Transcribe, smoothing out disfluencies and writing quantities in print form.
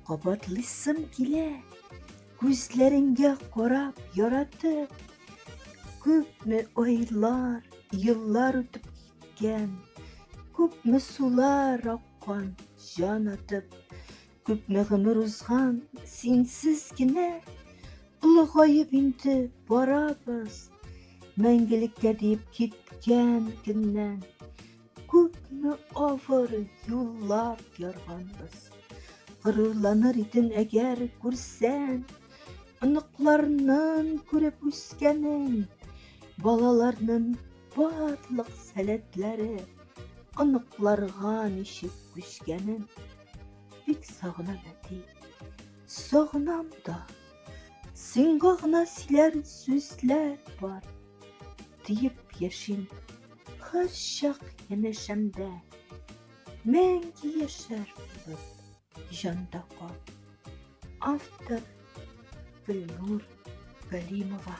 Кабатлыйсым килә, күзләреңгә карап яратып. Күпме айлар, еллар үтеп киткән, күпме сулар аккан җан атып, күпме гомер узган синсез генә, олыгаеп инде барабыз, мәңгелеккә дип киткән көннән. Күпме авыр юллар ярганбыз, горурланыр идең әгәр күрсәң, оныкларның күреп үскәнен, балаларның барлык сәләтләре, оныкларга ничек күчкәнен. Бик сагынам, әти, сагынам да. Сиңа гына сөйләр сүзләр бар, диеп яшим һәр чак янәшәмдә. Мәңге яшәрбез җанда кал. Автор Гөлнур Галимова.